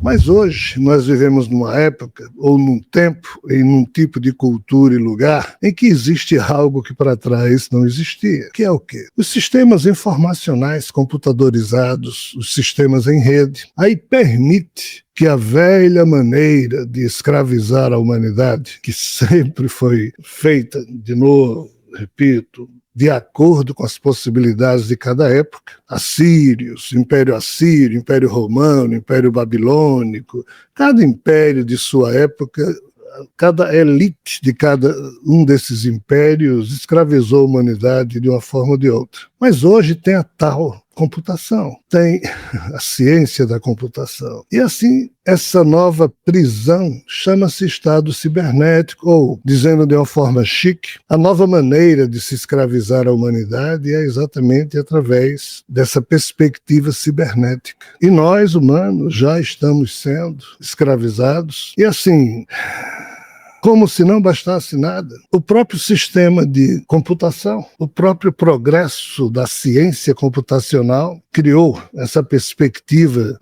Mas hoje nós vivemos numa época, ou num tempo, em um tipo de cultura e lugar, em que existe algo que para trás não existia. Que é o quê? Os sistemas informacionais computadorizados, os sistemas em rede, aí permite que a velha maneira de escravizar a humanidade, que sempre foi feita, de novo, repito, de acordo com as possibilidades de cada época, assírios, Império Assírio, Império Romano, Império Babilônico, cada império de sua época, cada elite de cada um desses impérios escravizou a humanidade de uma forma ou de outra. Mas hoje tem a tal computação, tem a ciência da computação. E assim, essa nova prisão chama-se Estado cibernético, ou, dizendo de uma forma chique, a nova maneira de se escravizar a humanidade é exatamente através dessa perspectiva cibernética. E nós, humanos, já estamos sendo escravizados. E assim, como se não bastasse nada, o próprio sistema de computação, o próprio progresso da ciência computacional criou essa perspectiva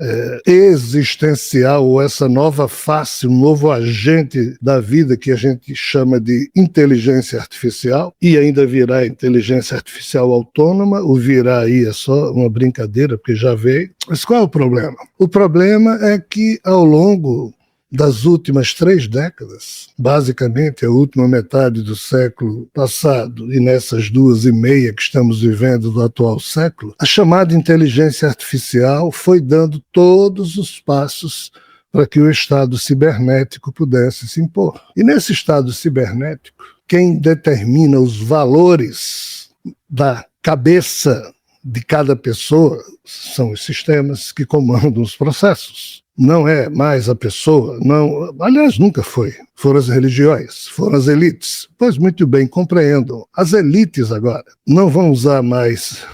existencial, ou essa nova face, um novo agente da vida que a gente chama de inteligência artificial, e ainda virá inteligência artificial autônoma. O virá aí é só uma brincadeira, porque já veio. Mas qual é o problema? O problema é que ao longo das últimas 3 décadas, basicamente a última metade do século passado e nessas 2,5 que estamos vivendo do atual século, a chamada inteligência artificial foi dando todos os passos para que o Estado cibernético pudesse se impor. E nesse Estado cibernético, quem determina os valores da cabeça de cada pessoa são os sistemas que comandam os processos. Não é mais a pessoa, não, aliás, nunca foi. Foram as religiões, foram as elites. Pois muito bem, compreendam. As elites agora não vão usar mais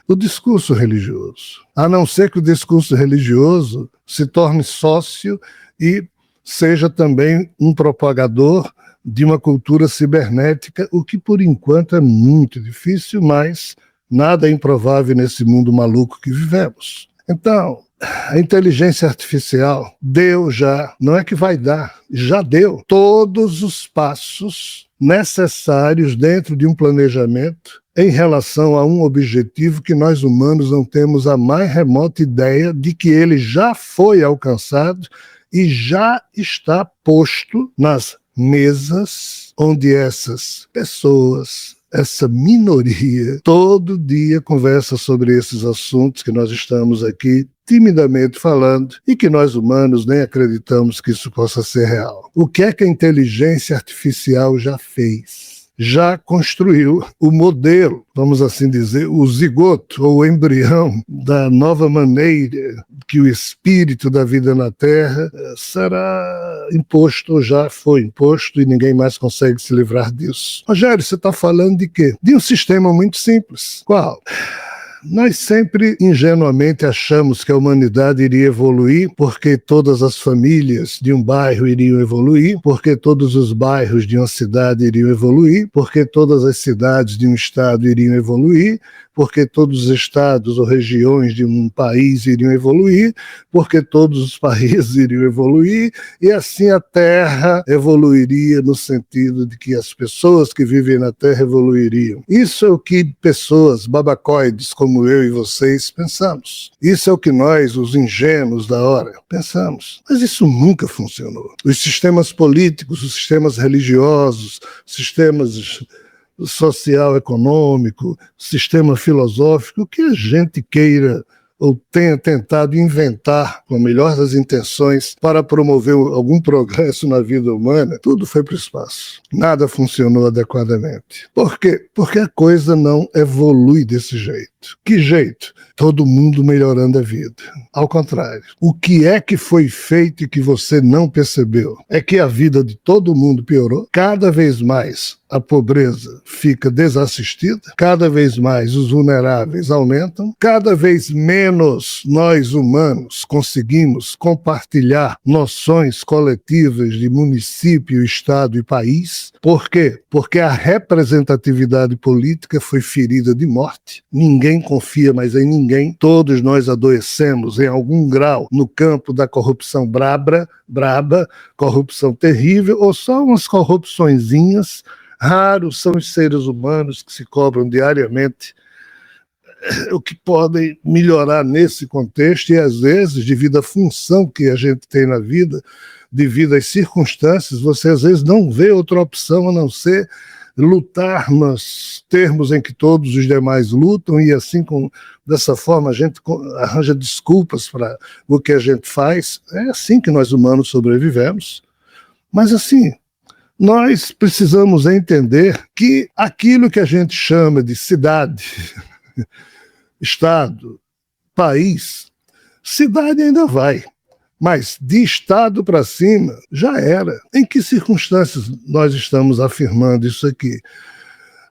o discurso religioso, a não ser que o discurso religioso se torne sócio e seja também um propagador de uma cultura cibernética, o que por enquanto é muito difícil, mas nada é improvável nesse mundo maluco que vivemos. Então, a inteligência artificial deu já, não é que vai dar, já deu todos os passos necessários dentro de um planejamento em relação a um objetivo que nós humanos não temos a mais remota ideia de que ele já foi alcançado e já está posto nas mesas onde essas pessoas, essa minoria, todo dia conversa sobre esses assuntos que nós estamos aqui timidamente falando e que nós humanos nem acreditamos que isso possa ser real. O que é que a inteligência artificial já fez? Já construiu o modelo, vamos assim dizer, o zigoto ou o embrião da nova maneira que o espírito da vida na Terra será imposto, ou já foi imposto, e ninguém mais consegue se livrar disso. Rogério, você está falando de quê? De um sistema muito simples. Qual? Nós sempre ingenuamente achamos que a humanidade iria evoluir porque todas as famílias de um bairro iriam evoluir, porque todos os bairros de uma cidade iriam evoluir, porque todas as cidades de um estado iriam evoluir, porque todos os estados ou regiões de um país iriam evoluir, porque todos os países iriam evoluir, e assim a Terra evoluiria no sentido de que as pessoas que vivem na Terra evoluiriam. Isso é o que pessoas babacoides como eu e vocês pensamos. Isso é o que nós, os ingênuos da hora, pensamos. Mas isso nunca funcionou. Os sistemas políticos, os sistemas religiosos, os sistemas social, econômico, sistema filosófico, o que a gente queira ou tenha tentado inventar com a melhor das intenções para promover algum progresso na vida humana, tudo foi para o espaço. Nada funcionou adequadamente. Por quê? Porque a coisa não evolui desse jeito. Que jeito? Todo mundo melhorando a vida. Ao contrário. O que é que foi feito e que você não percebeu? É que a vida de todo mundo piorou. Cada vez mais a pobreza fica desassistida, cada vez mais os vulneráveis aumentam, cada vez menos nós humanos conseguimos compartilhar noções coletivas de município, estado e país. Por quê? Porque a representatividade política foi ferida de morte. Ninguém ninguém confia mais em ninguém, todos nós adoecemos em algum grau no campo da corrupção braba, corrupção terrível, ou só umas corrupçõezinhas. Raros são os seres humanos que se cobram diariamente o que podem melhorar nesse contexto, e às vezes, devido à função que a gente tem na vida, devido às circunstâncias, você às vezes não vê outra opção a não ser lutar nos termos em que todos os demais lutam, e assim, dessa forma, a gente arranja desculpas para o que a gente faz. É assim que nós humanos sobrevivemos. Mas assim, nós precisamos entender que aquilo que a gente chama de cidade, estado, país, cidade ainda vai, mas de estado para cima já era. Em que circunstâncias nós estamos afirmando isso aqui?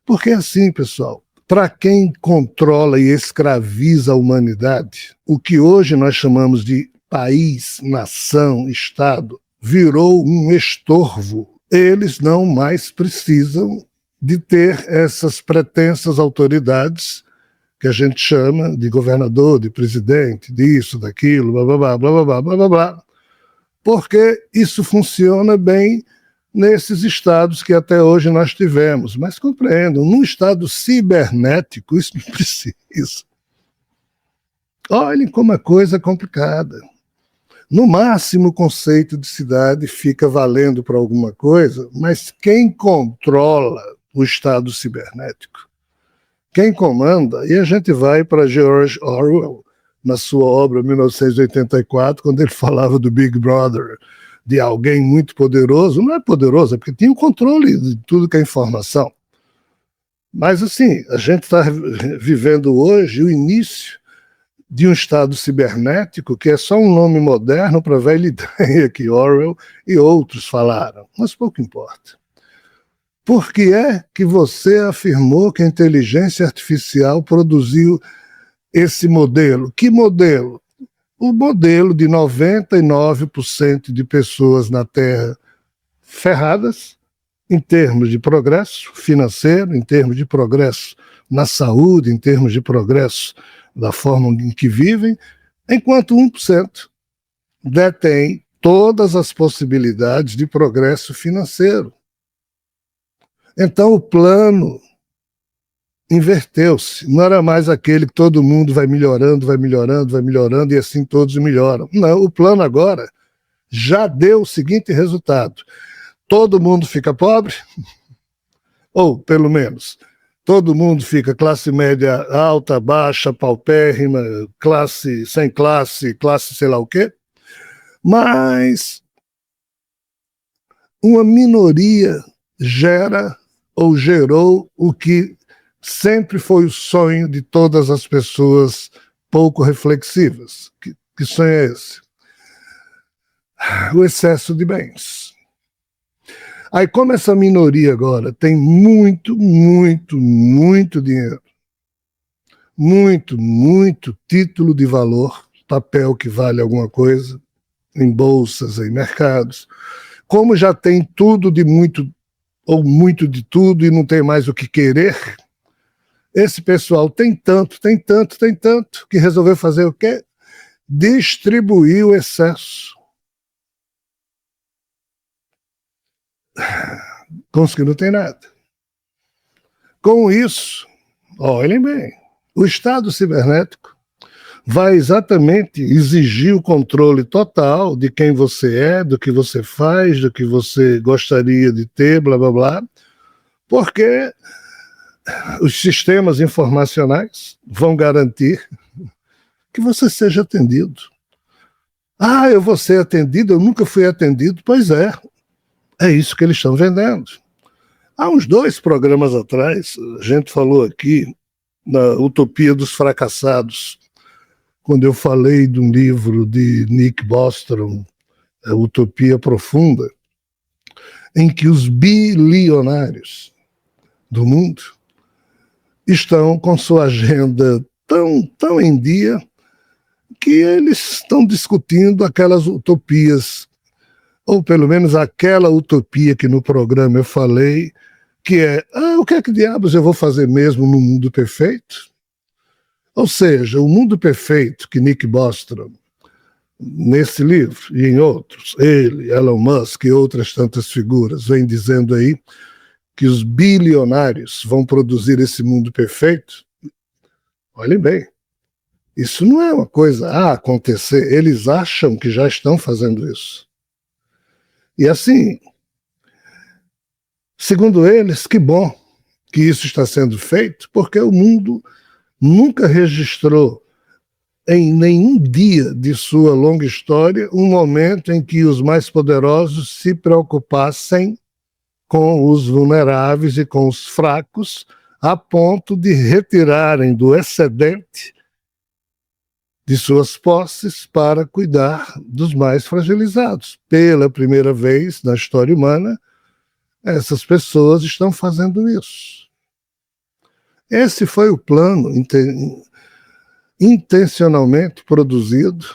Porque assim, pessoal, para quem controla e escraviza a humanidade, o que hoje nós chamamos de país, nação, estado, virou um estorvo. Eles não mais precisam de ter essas pretensas autoridades que a gente chama de governador, de presidente, disso, daquilo, blá, blá, blá, blá, blá, blá, blá, blá, porque isso funciona bem nesses estados que até hoje nós tivemos. Mas compreendam, num estado cibernético, isso não precisa. Olhem como a coisa é complicada. No máximo, o conceito de cidade fica valendo para alguma coisa, mas quem controla o estado cibernético, quem comanda, e a gente vai para George Orwell, na sua obra 1984, quando ele falava do Big Brother, de alguém muito poderoso. Não é poderoso, é porque tinha o controle de tudo que é informação. Mas assim, a gente está vivendo hoje o início de um estado cibernético que é só um nome moderno para a velha ideia que Orwell e outros falaram, mas pouco importa. Por que é que você afirmou que a inteligência artificial produziu esse modelo? Que modelo? O modelo de 99% de pessoas na Terra ferradas, em termos de progresso financeiro, em termos de progresso na saúde, em termos de progresso da forma em que vivem, enquanto 1% detém todas as possibilidades de progresso financeiro. Então o plano inverteu-se. Não era mais aquele que todo mundo vai melhorando, vai melhorando, vai melhorando, e assim todos melhoram. Não, o plano agora já deu o seguinte resultado: todo mundo fica pobre, ou pelo menos todo mundo fica classe média alta, baixa, paupérrima, classe sem classe, classe sei lá o quê, mas uma minoria gera ou gerou o que sempre foi o sonho de todas as pessoas pouco reflexivas. Que sonho é esse? O excesso de bens. Aí, como essa minoria agora tem muito dinheiro, muito título de valor, papel que vale alguma coisa, em bolsas, em mercados, como já tem tudo de muito, ou muito de tudo, e não tem mais o que querer, esse pessoal tem tanto, que resolveu fazer o quê? Distribuir o excesso. Com os que não tem nada. Com isso, olhem bem, o Estado cibernético vai exatamente exigir o controle total de quem você é, do que você faz, do que você gostaria de ter, blá, blá, blá, porque os sistemas informacionais vão garantir que você seja atendido. Ah, eu vou ser atendido, eu nunca fui atendido. Pois é isso que eles estão vendendo. Há uns 2 programas atrás, a gente falou aqui na Utopia dos Fracassados, quando eu falei de um livro de Nick Bostrom, a Utopia Profunda, em que os bilionários do mundo estão com sua agenda tão em dia que eles estão discutindo aquelas utopias, ou pelo menos aquela utopia que no programa eu falei, que é, o que é que diabos eu vou fazer mesmo no mundo perfeito? Ou seja, o mundo perfeito que Nick Bostrom, nesse livro e em outros, ele, Elon Musk e outras tantas figuras, vem dizendo aí que os bilionários vão produzir esse mundo perfeito. Olhem bem, isso não é uma coisa a acontecer, eles acham que já estão fazendo isso. E assim, segundo eles, que bom que isso está sendo feito, porque o mundo nunca registrou em nenhum dia de sua longa história um momento em que os mais poderosos se preocupassem com os vulneráveis e com os fracos, a ponto de retirarem do excedente de suas posses para cuidar dos mais fragilizados. Pela primeira vez na história humana, essas pessoas estão fazendo isso. Esse foi o plano intencionalmente produzido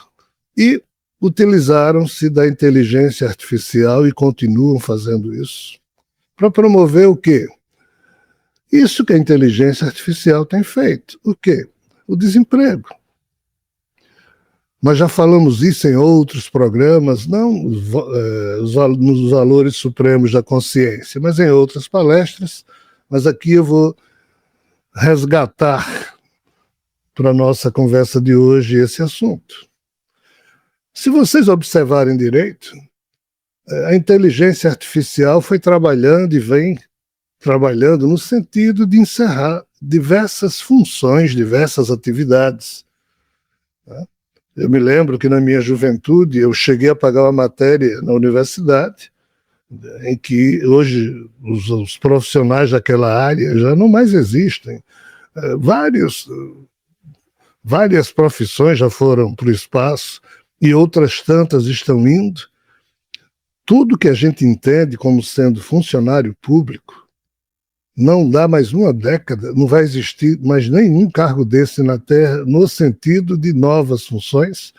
e utilizaram-se da inteligência artificial e continuam fazendo isso para promover o quê? Isso que a inteligência artificial tem feito. O quê? O desemprego. Nós já falamos isso em outros programas, não nos valores supremos da consciência, mas em outras palestras. Mas aqui eu vou resgatar para a nossa conversa de hoje esse assunto. Se vocês observarem direito, a inteligência artificial foi trabalhando e vem trabalhando no sentido de encerrar diversas funções, diversas atividades. Eu me lembro que na minha juventude eu cheguei a pagar uma matéria na universidade em que hoje os profissionais daquela área já não mais existem. Várias profissões já foram para o espaço e outras tantas estão indo. Tudo que a gente entende como sendo funcionário público não dá mais uma década, não vai existir mais nenhum cargo desse na Terra no sentido de novas funções.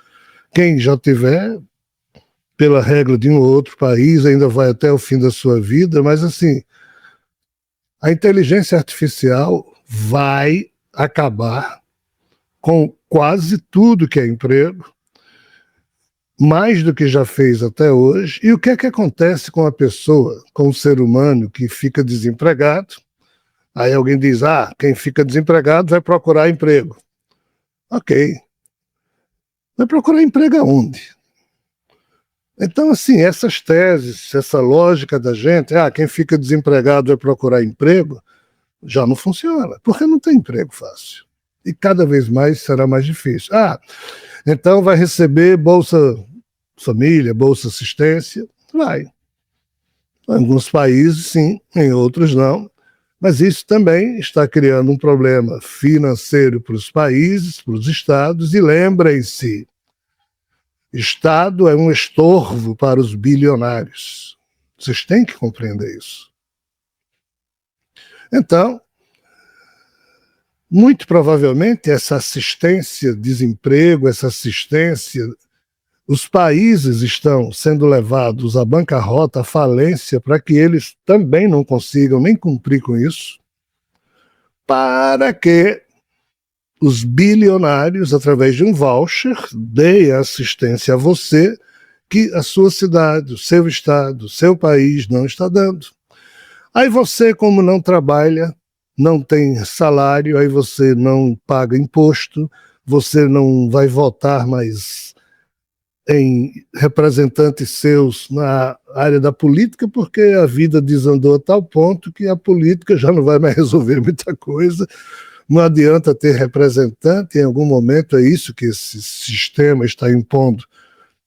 Quem já tiver, pela regra de um ou outro país, ainda vai até o fim da sua vida, mas assim, a inteligência artificial vai acabar com quase tudo que é emprego, mais do que já fez até hoje. E o que é que acontece com a pessoa, com o ser humano que fica desempregado? Aí alguém diz, quem fica desempregado vai procurar emprego. Ok. Vai procurar emprego aonde? Então, assim, essas teses, essa lógica da gente, quem fica desempregado vai procurar emprego, já não funciona, porque não tem emprego fácil. E cada vez mais será mais difícil. Então vai receber Bolsa Família, Bolsa Assistência? Vai. Em alguns países, sim, em outros não. Mas isso também está criando um problema financeiro para os países, para os estados, e lembrem-se, Estado é um estorvo para os bilionários. Vocês têm que compreender isso. Então, muito provavelmente essa assistência, desemprego, essa assistência, os países estão sendo levados à bancarrota, à falência, para que eles também não consigam nem cumprir com isso, para que os bilionários, através de um voucher, deem assistência a você que a sua cidade, o seu estado, o seu país não está dando. Aí você, como não trabalha, não tem salário, aí você não paga imposto, você não vai votar mais em representantes seus na área da política, porque a vida desandou a tal ponto que a política já não vai mais resolver muita coisa. Não adianta ter representante, em algum momento é isso que esse sistema está impondo,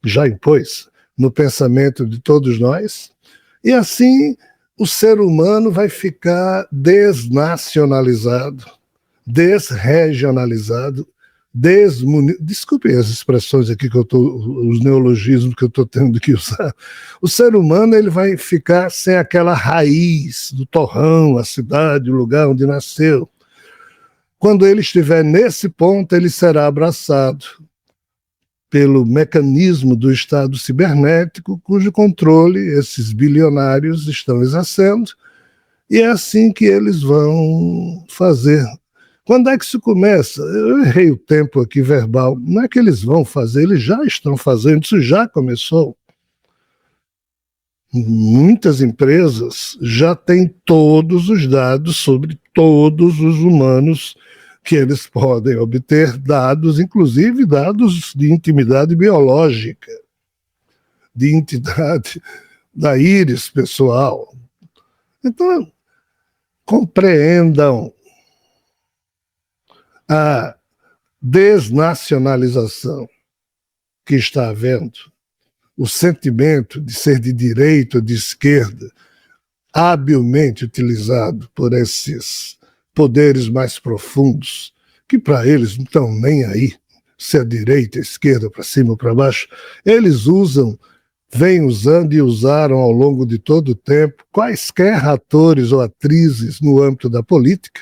já impôs no pensamento de todos nós, e assim o ser humano vai ficar desnacionalizado, desregionalizado, desculpem as expressões aqui que os neologismos que eu estou tendo que usar. O ser humano ele vai ficar sem aquela raiz do torrão, a cidade, o lugar onde nasceu. Quando ele estiver nesse ponto, ele será abraçado pelo mecanismo do Estado cibernético, cujo controle esses bilionários estão exercendo, e é assim que eles vão fazer Quando é que isso começa? Eu errei o tempo aqui verbal. Não é que eles vão fazer, eles já estão fazendo, isso já começou. Muitas empresas já têm todos os dados sobre todos os humanos que eles podem obter, dados, inclusive dados de intimidade biológica, de entidade da íris pessoal. Então, compreendam a desnacionalização que está havendo, o sentimento de ser de direita ou de esquerda, habilmente utilizado por esses poderes mais profundos, que para eles não estão nem aí, se é direita, esquerda, para cima ou para baixo, eles usam, vêm usando e usaram ao longo de todo o tempo quaisquer atores ou atrizes no âmbito da política,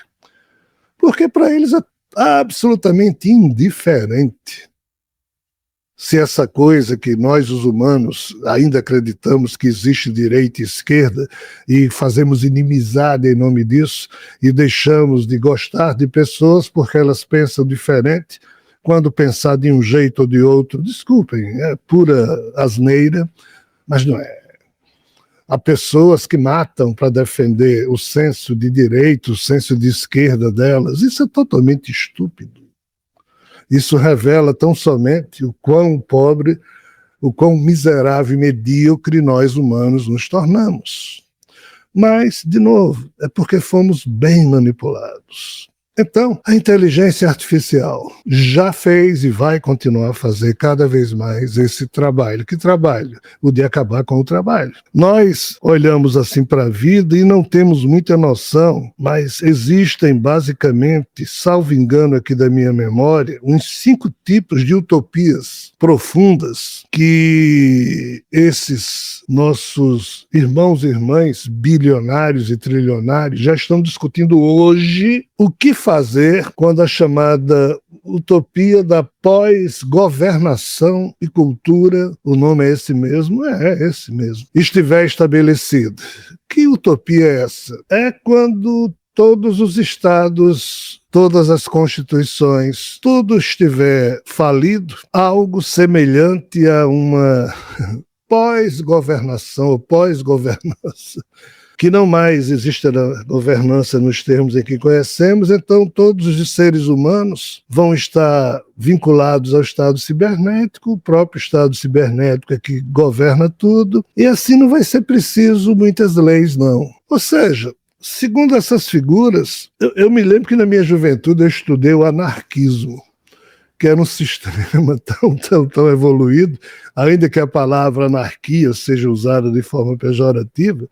porque para eles é absolutamente indiferente se essa coisa que nós, os humanos, ainda acreditamos que existe direita e esquerda e fazemos inimizade em nome disso e deixamos de gostar de pessoas porque elas pensam diferente, quando pensar de um jeito ou de outro, desculpem, é pura asneira, mas não é. Há pessoas que matam para defender o senso de direita, o senso de esquerda delas. Isso é totalmente estúpido. Isso revela tão somente o quão pobre, o quão miserável e medíocre nós humanos nos tornamos. Mas, de novo, é porque fomos bem manipulados. Então, a inteligência artificial já fez e vai continuar a fazer cada vez mais esse trabalho. Que trabalho? O de acabar com o trabalho. Nós olhamos assim para a vida e não temos muita noção, mas existem basicamente, salvo engano aqui da minha memória, uns 5 tipos de utopias profundas que esses nossos irmãos e irmãs bilionários e trilionários já estão discutindo hoje o que fazer quando a chamada utopia da pós-governação e cultura, o nome é esse mesmo? É esse mesmo, estiver estabelecida. Que utopia é essa? É quando todos os estados, todas as constituições, tudo estiver falido, algo semelhante a uma pós-governação ou pós-governança, que não mais existe a governança nos termos em que conhecemos, então todos os seres humanos vão estar vinculados ao Estado cibernético, o próprio Estado cibernético é que governa tudo, e assim não vai ser preciso muitas leis, não. Ou seja, segundo essas figuras, eu me lembro que na minha juventude eu estudei o anarquismo, que era um sistema tão evoluído, ainda que a palavra anarquia seja usada de forma pejorativa,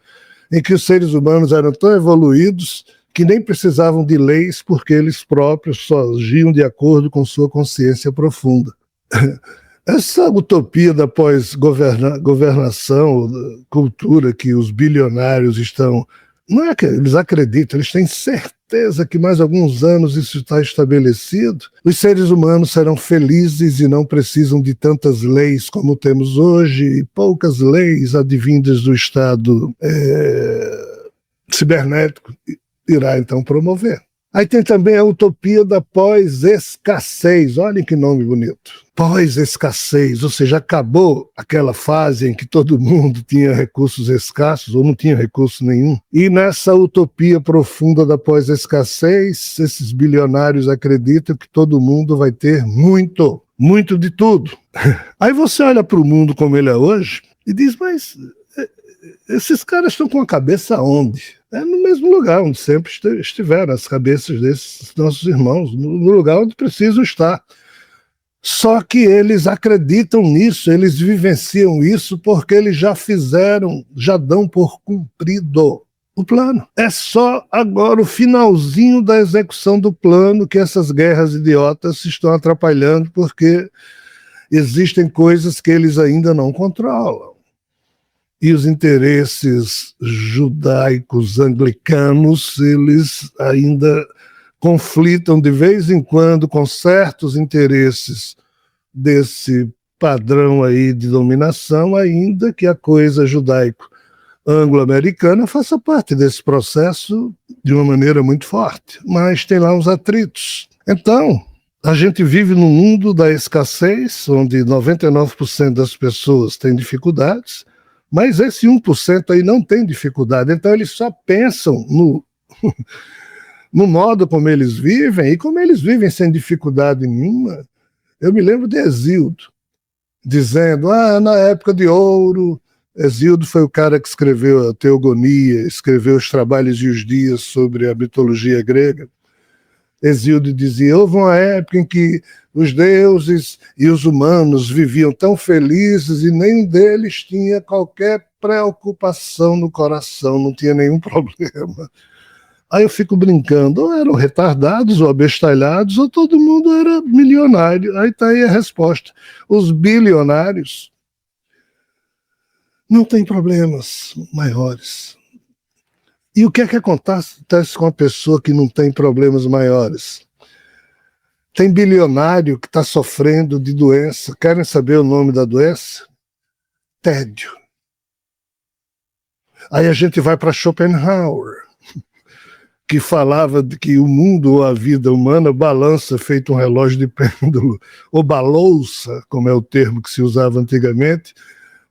em que os seres humanos eram tão evoluídos que nem precisavam de leis porque eles próprios só agiam de acordo com sua consciência profunda. Essa utopia da pós-governação, cultura que os bilionários estão... Não é que eles acreditam, eles têm certeza que mais alguns anos isso está estabelecido. Os seres humanos serão felizes e não precisam de tantas leis como temos hoje, e poucas leis advindas do Estado cibernético irá então promover. Aí tem também a utopia da pós-escassez. Olhem que nome bonito. Pós-escassez, ou seja, acabou aquela fase em que todo mundo tinha recursos escassos ou não tinha recurso nenhum. E nessa utopia profunda da pós-escassez, esses bilionários acreditam que todo mundo vai ter muito, muito de tudo. Aí você olha para o mundo como ele é hoje e diz, mas esses caras estão com a cabeça onde? É no mesmo lugar onde sempre estiveram as cabeças desses nossos irmãos, no lugar onde precisam estar. Só que eles acreditam nisso, eles vivenciam isso porque eles já fizeram, já dão por cumprido o plano. É só agora o finalzinho da execução do plano que essas guerras idiotas estão atrapalhando, porque existem coisas que eles ainda não controlam. E os interesses judaicos anglicanos, eles ainda conflitam de vez em quando com certos interesses desse padrão aí de dominação, ainda que a coisa judaico anglo-americana faça parte desse processo de uma maneira muito forte, mas tem lá uns atritos. Então, a gente vive num mundo da escassez, onde 99% das pessoas têm dificuldades, mas esse 1% aí não tem dificuldade, então eles só pensam no modo como eles vivem, e como eles vivem sem dificuldade nenhuma. Eu me lembro de Hesíodo, dizendo, na época de ouro, Hesíodo foi o cara que escreveu a Teogonia, escreveu os Trabalhos e os Dias sobre a mitologia grega. Hesíodo dizia, houve uma época em que os deuses e os humanos viviam tão felizes e nenhum deles tinha qualquer preocupação no coração, não tinha nenhum problema. Aí eu fico brincando, ou eram retardados ou abestalhados, ou todo mundo era milionário. Aí está aí a resposta. Os bilionários não têm problemas maiores. E o que é que acontece com a pessoa que não tem problemas maiores? Tem bilionário que está sofrendo de doença. Querem saber o nome da doença? Tédio. Aí a gente vai para Schopenhauer, que falava de que o mundo ou a vida humana balança feito um relógio de pêndulo, ou balouça, como é o termo que se usava antigamente,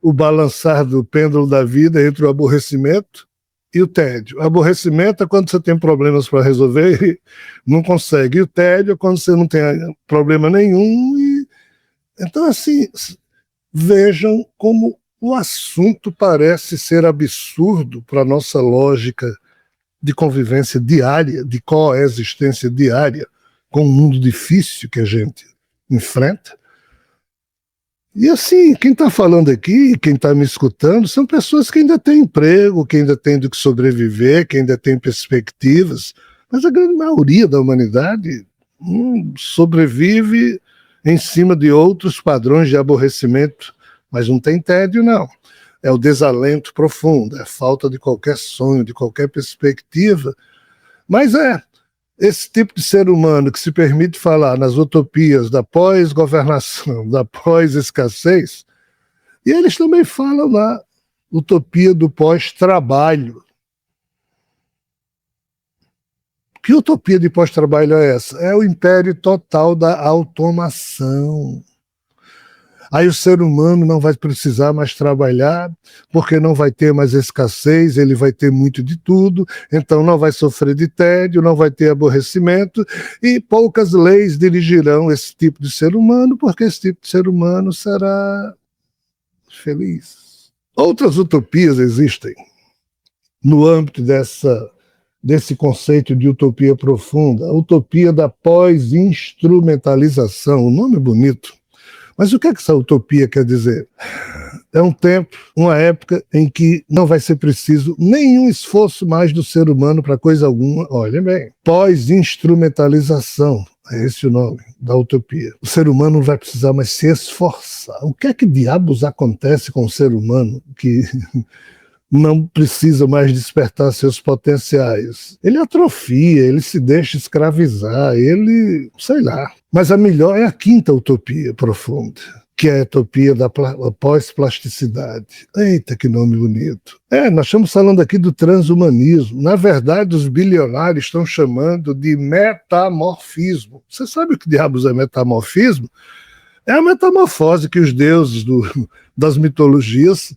o balançar do pêndulo da vida entre o aborrecimento e o tédio. O aborrecimento é quando você tem problemas para resolver e não consegue. E o tédio é quando você não tem problema nenhum. Então, assim, vejam como o assunto parece ser absurdo para a nossa lógica de convivência diária, de coexistência diária com um mundo difícil que a gente enfrenta. E assim, quem está falando aqui, quem está me escutando, são pessoas que ainda têm emprego, que ainda têm do que sobreviver, que ainda têm perspectivas, mas a grande maioria da humanidade sobrevive em cima de outros padrões de aborrecimento, mas não tem tédio, não. É o desalento profundo, é a falta de qualquer sonho, de qualquer perspectiva. Mas esse tipo de ser humano que se permite falar nas utopias da pós-governação, da pós-escassez, e eles também falam na utopia do pós-trabalho. Que utopia de pós-trabalho é essa? É o império total da automação. Aí o ser humano não vai precisar mais trabalhar, porque não vai ter mais escassez, ele vai ter muito de tudo, então não vai sofrer de tédio, não vai ter aborrecimento, e poucas leis dirigirão esse tipo de ser humano, porque esse tipo de ser humano será feliz. Outras utopias existem no âmbito desse conceito de utopia profunda, a utopia da pós-instrumentalização, o nome é bonito. Mas o que é que essa utopia quer dizer? É um tempo, uma época em que não vai ser preciso nenhum esforço mais do ser humano para coisa alguma. Olhem bem, pós-instrumentalização, é esse o nome da utopia. O ser humano não vai precisar mais se esforçar. O que é que diabos acontece com o ser humano que não precisa mais despertar seus potenciais? Ele atrofia, ele se deixa escravizar, ele, sei lá. Mas a melhor é a quinta utopia profunda, que é a utopia da pós-plasticidade. Eita, que nome bonito. Nós estamos falando aqui do transhumanismo. Na verdade, os bilionários estão chamando de metamorfismo. Você sabe o que diabos é metamorfismo? É a metamorfose que os deuses das mitologias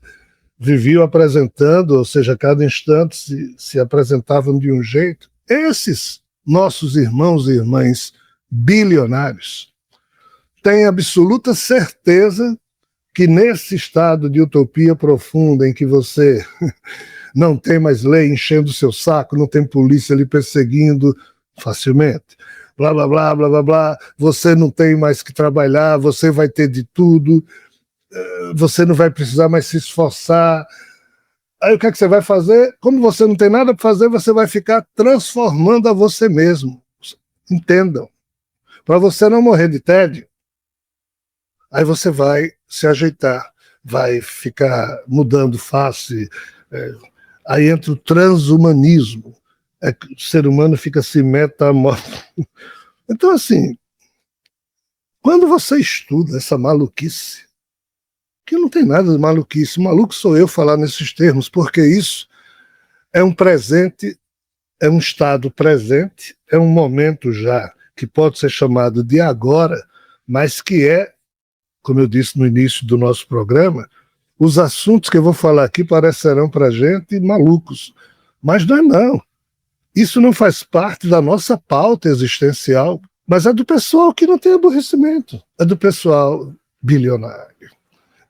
viviam apresentando, ou seja, a cada instante se apresentavam de um jeito. Esses nossos irmãos e irmãs bilionários têm absoluta certeza que nesse estado de utopia profunda em que você não tem mais lei enchendo o seu saco, não tem polícia lhe perseguindo facilmente, blá, blá, blá, blá, blá, blá, você não tem mais que trabalhar, você vai ter de tudo, você não vai precisar mais se esforçar. Aí o que é que você vai fazer? Como você não tem nada para fazer, você vai ficar transformando a você mesmo. Entendam. Para você não morrer de tédio, aí você vai se ajeitar, vai ficar mudando face. Aí entra o transhumanismo. O ser humano fica se metamorfando. Então, assim, quando você estuda essa maluquice, que não tem nada de maluquice. Maluco sou eu falar nesses termos, porque isso é um presente, é um estado presente, é um momento já que pode ser chamado de agora, mas que é, como eu disse no início do nosso programa, os assuntos que eu vou falar aqui parecerão para a gente malucos, mas não é não. Isso não faz parte da nossa pauta existencial, mas é do pessoal que não tem aborrecimento, é do pessoal bilionário.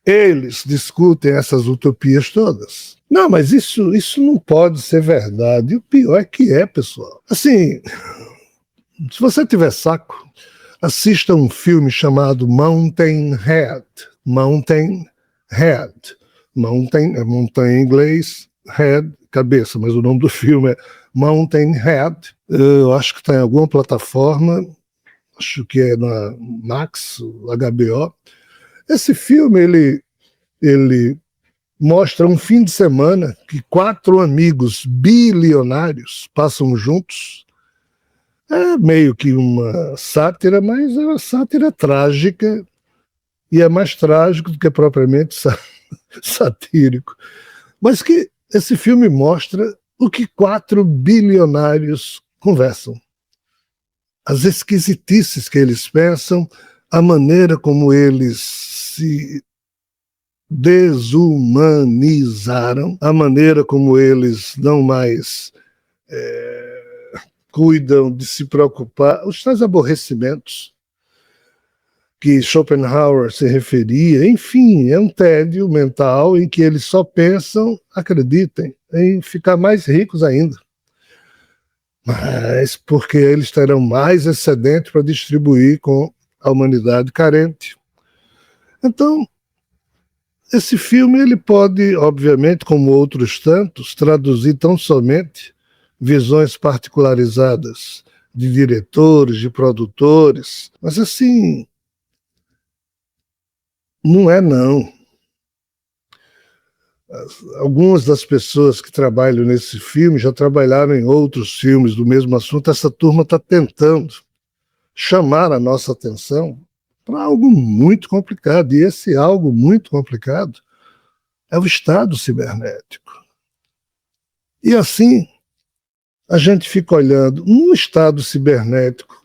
Eles discutem essas utopias todas. Não, mas isso não pode ser verdade. E o pior é que é, pessoal. Assim, se você tiver saco, assista um filme chamado Mountainhead. Mountainhead. Mountain é montanha em inglês, head, cabeça, mas o nome do filme é Mountainhead. Eu acho que está em alguma plataforma, acho que é na Max, HBO. Esse filme, ele mostra um fim de semana que 4 amigos bilionários passam juntos. É meio que uma sátira, mas é uma sátira trágica, e é mais trágico do que propriamente satírico. Mas que esse filme mostra o que 4 bilionários conversam. As esquisitices que eles pensam, a maneira como eles se desumanizaram, a maneira como eles não mais cuidam de se preocupar, os tais aborrecimentos que Schopenhauer se referia, enfim, é um tédio mental em que eles só pensam, acreditem, em ficar mais ricos ainda. Mas porque eles terão mais excedente para distribuir com a humanidade carente. Então, esse filme ele pode, obviamente, como outros tantos, traduzir tão somente visões particularizadas de diretores, de produtores, mas assim, não é não. Algumas das pessoas que trabalham nesse filme já trabalharam em outros filmes do mesmo assunto. Essa turma está tentando chamar a nossa atenção para algo muito complicado, e esse algo muito complicado é o estado cibernético. E assim, a gente fica olhando num estado cibernético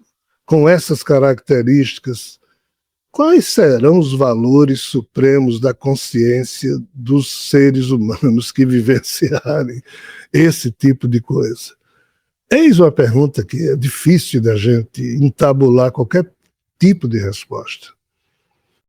com essas características, quais serão os valores supremos da consciência dos seres humanos que vivenciarem esse tipo de coisa? Eis uma pergunta que é difícil da gente entabular qualquer tipo de resposta.